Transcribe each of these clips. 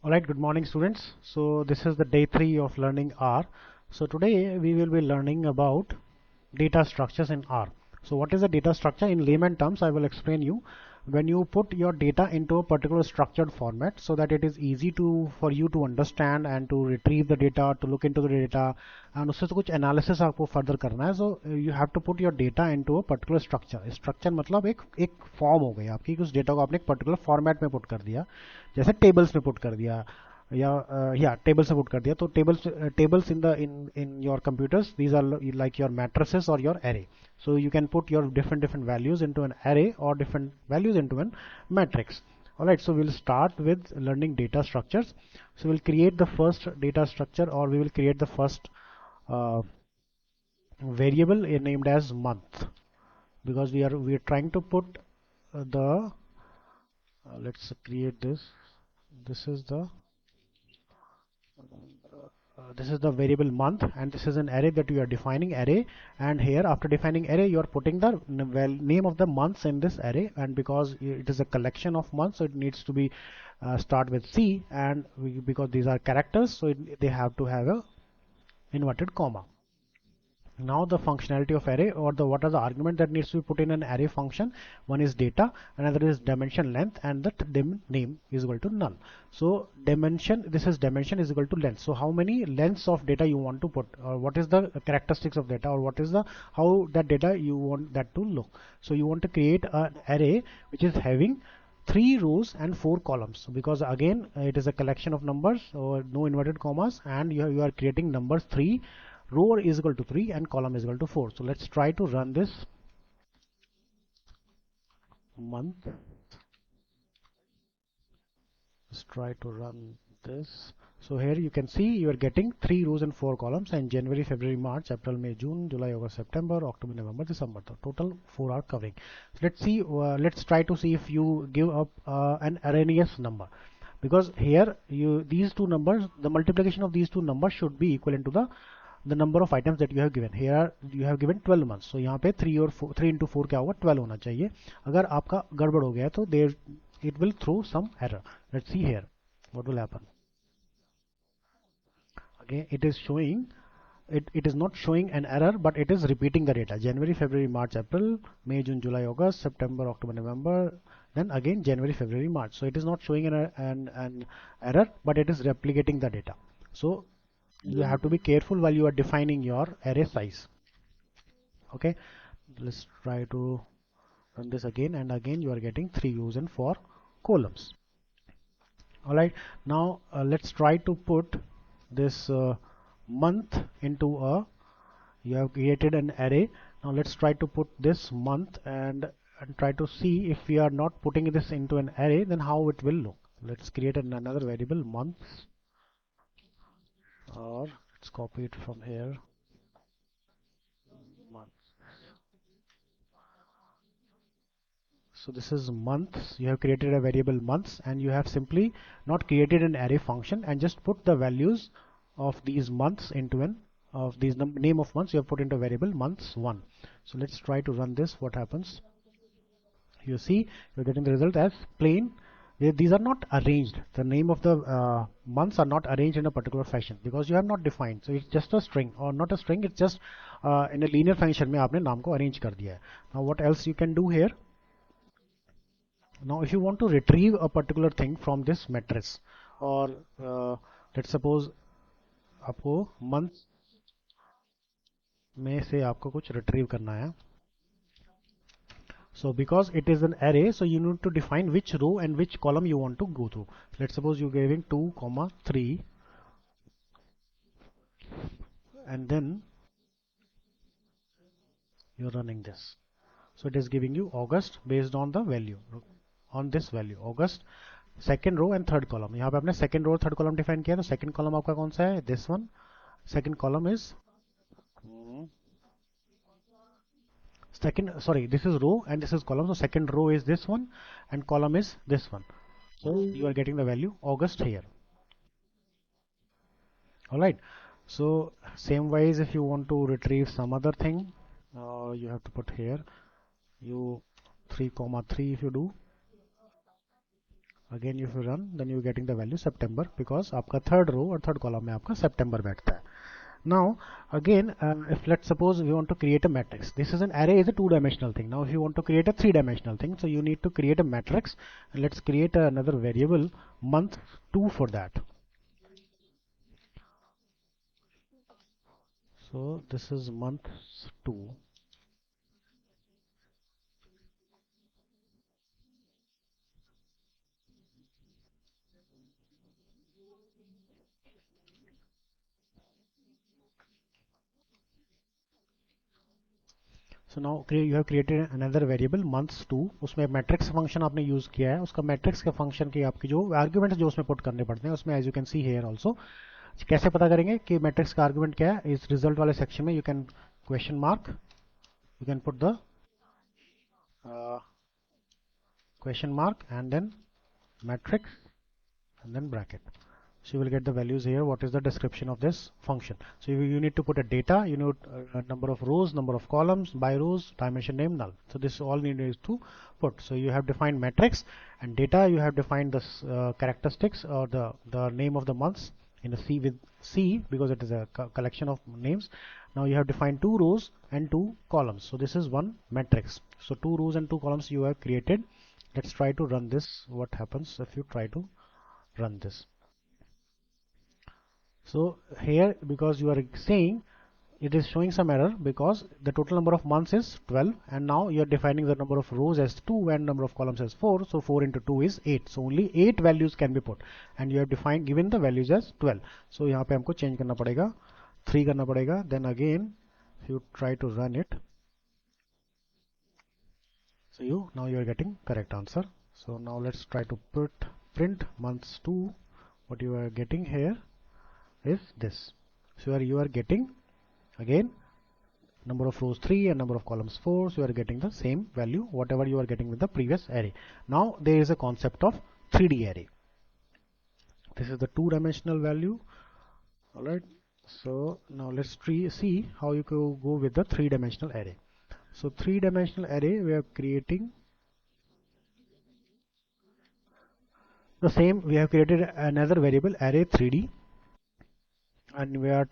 Alright, good morning students. So this is the day 3 of learning R. So today we will be learning about data structures in R. So what is a data structure? In layman terms, I will explain you. When you put your data into a particular structured format so that it is easy for you to understand and to retrieve the data, to look into the data, and उससे तो कुछ analysis आपको further करना है. So you have to put your data into a particular structure. Structure मतलब एक form हो गई आपकी कि उस data को आपने एक particular format में put कर दिया, जैसे tables में put कर दिया या tables में put कर दिया. तो tables in your computers, these are like your matrices or your array. So you can put your different values into an array or different values into an matrix. Alright, so we'll start with learning data structures. So we'll create the first data structure, or we will create the first uh, variable named as month, because we are trying to put the let's create this is the variable month, and this is an array that you are defining array. And here, after defining array, you are putting the name of the months in this array, and because it is a collection of months, so it needs to be start with C, and because these are characters, so they have to have a inverted comma. Now the functionality of array, or what are the argument that needs to be put in an array function? One is data, another is dimension length, and the name is equal to null. So this is dimension is equal to length. So how many lengths of data you want to put, or what is the characteristics of data, or what is the how that data you want that to look. So you want to create an array which is having 3 rows and 4 columns, because again it is a collection of numbers, or no inverted commas, and you are creating numbers 3, row is equal to 3 and column is equal to 4. So let's try to run this month. Let's try to run this. So here you can see you are getting 3 rows and 4 columns, and January, February, March, April, May, June, July, August, September, October, November, December. The total 4 are covering. So let's see. Let's try to see if you give up an erroneous number, because here these two numbers, the multiplication of these two numbers should be equivalent to the number of items that you have given. Here you have given 12 months, so यहाँ पे 3 और 3 into 4 क्या होगा, 12 होना चाहिए. अगर आपका गड़बड़ हो गया तो there it will throw some error. Let's see here what will happen. Again it is showing, it is not showing an error, but it is repeating the data: January, February, March, April, May, June, July, August, September, October, November, then again January, February, March. So it is not showing an error, but it is replicating the data. So you have to be careful while you are defining your array size. Okay, let's try to run this again, and again you are getting 3 rows and 4 columns. Alright, now let's try to put this month into you have created an array. Now let's try to put this month and try to see if we are not putting this into an array, then how it will look. Let's create another variable months, or let's copy it from here, month. So this is months. You have created a variable months, and you have simply not created an array function and just put the values of these months into an of these name of months. You have put into a variable months1. So let's try to run this. What happens? You see you're getting the result as plain. These are not arranged. The name of the months are not arranged in a particular fashion because you have not defined. So it's just a string, or not a string. It's just in a linear function में आपने नाम को arrange कर दिया है. Now what else you can do here? Now if you want to retrieve a particular thing from this matrix, or let's suppose आपको month में से आपको कुछ retrieve करना है. So because it is an array, so you need to define which row and which column you want to go through. Let's suppose you're giving 2, 3, and then you're running this. So it is giving you August based on the value, on this value August, second row and third column. यहाँ पे आपने second row third column define किया, तो second column आपका कौन सा है? This one. Second column is this is row and this is column. So second row is this one and column is this one. So you are getting the value August here. Alright, so same wise, if you want to retrieve some other thing, you have to put here you 3, 3 if you do, Again if you run, then you're getting the value September, because आपका third row और third column में आपका September बैठता है. Now again, if let's suppose we want to create a matrix. This is an array, is a two-dimensional thing. Now if you want to create a three-dimensional thing, so you need to create a matrix, and let's create another variable month 2 for that. So this is month 2. So now you have created another variable months 2. उसमें matrix function आपने use किया है. उसका matrix के function की आपकी जो arguments जो उसमें पुट करने पड़ते हैं, उसमें as you can see here also. कैसे पता करेंगे कि मैट्रिक्स का आर्ग्यूमेंट क्या है? इस रिजल्ट वाले सेक्शन में you can question mark, you can put the question mark and then matrix and then bracket. So you will get the values here. What is the description of this function? So you need to put a data, you know, number of rows, number of columns, by rows, dimension name, null. So this all needed is to put. So you have defined matrix and data. You have defined this characteristics or the name of the months in a C with C, because it is a collection of names. Now you have defined 2 rows and 2 columns. So this is one matrix. So 2 rows and 2 columns you have created. Let's try to run this. What happens if you try to run this? So here, because you are saying, it is showing some error because the total number of months is 12, and now you are defining the number of rows as 2 and number of columns as 4. So 4 into 2 is 8. So only 8 values can be put, and you have given the values as 12. So यहाँ पे हमको change करना पड़ेगा, 3 करना पड़ेगा. Then again if you try to run it, so now you are getting correct answer. So now let's try to print months 2. What you are getting here is this. So you are getting again number of rows 3 and number of columns 4. So you are getting the same value whatever you are getting with the previous array. Now there is a concept of 3D array. This is the two-dimensional value. Alright, so now let's see how you can go with the three-dimensional array. So three-dimensional array, we are creating the same. We have created another variable array 3D, and we are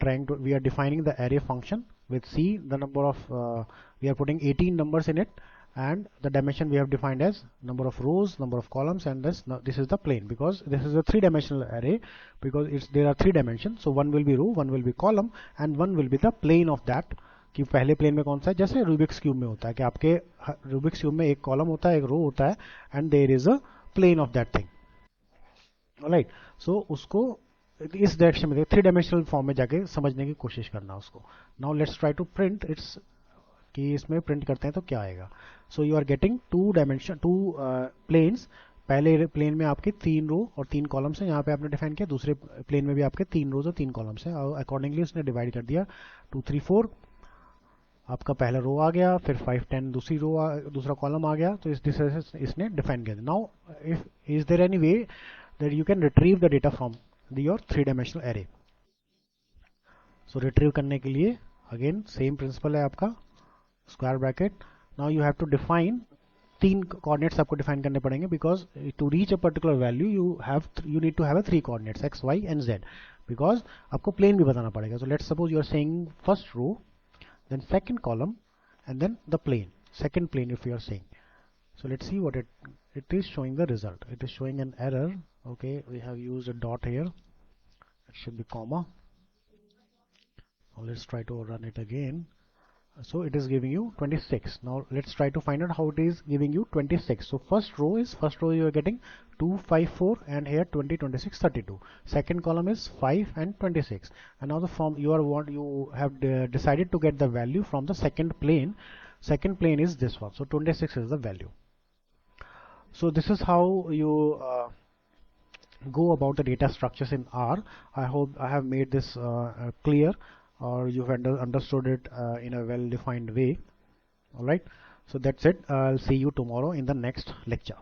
defining the array function with C. The number of we are putting 18 numbers in it, and the dimension we have defined as number of rows, number of columns, and this is the plane, because this is a three-dimensional array, because there are 3 dimensions. So one will be row, one will be column, and one will be the plane of that. कि पहले plane में कौन सा है, जैसे Rubik's cube में होता है कि आपके रूबिक्स क्यूब में एक कॉलम होता है, एक रो होता है, and there is a plane of that thing. Alright, so उसको इस डायरेक्शन में 3 डायमेंशनल फॉर्म में जाके समझने की कोशिश करना उसको. Now let's try to print its, कि इसमें प्रिंट करते हैं तो क्या आएगा. So you are getting 2 planes. पहले प्लेन में आपके 3 रो और 3 कॉलम्स हैं, यहाँ पे आपने डिफाइन किया. दूसरे प्लेन में भी आपके 3 रोज और 3 कॉलम्स हैं, और अकॉर्डिंगली उसने डिवाइड कर दिया. 2 3 4 आपका पहला रो आ गया, फिर 5 10 दूसरा कॉलम आ गया. तो इस तरह से इसने डिफाइन किया. Now if is there any way that you can retrieve the data from your 3 dimensional array. So retrieve करने के लिए अगेन सेम प्रिंसिपल है आपका, square bracket. Now you have to define 3 coordinates आपको डिफाइन करने पड़ेंगे, because to reach a particular value you need to have 3 coordinates x y and z, because आपको plane भी बताना पड़ेगा. So let's suppose you are saying first row, then second column, and then the plane, second plane if you are saying. So let's see what it is showing the result. It is showing an error. Okay, we have used a dot here, it should be comma. Now let's try to run it again. So it is giving you 26. Now let's try to find out how it is giving you 26. So first row you are getting 2 5 4, and here 20 26 32. Second column is 5 and 26, and now the form you have decided to get the value from the second plane. Second plane is this one, so 26 is the value. So this is how you go about the data structures in R. I hope I have made this clear, or you've understood it in a well defined way. Alright, so that's it. I'll see you tomorrow in the next lecture.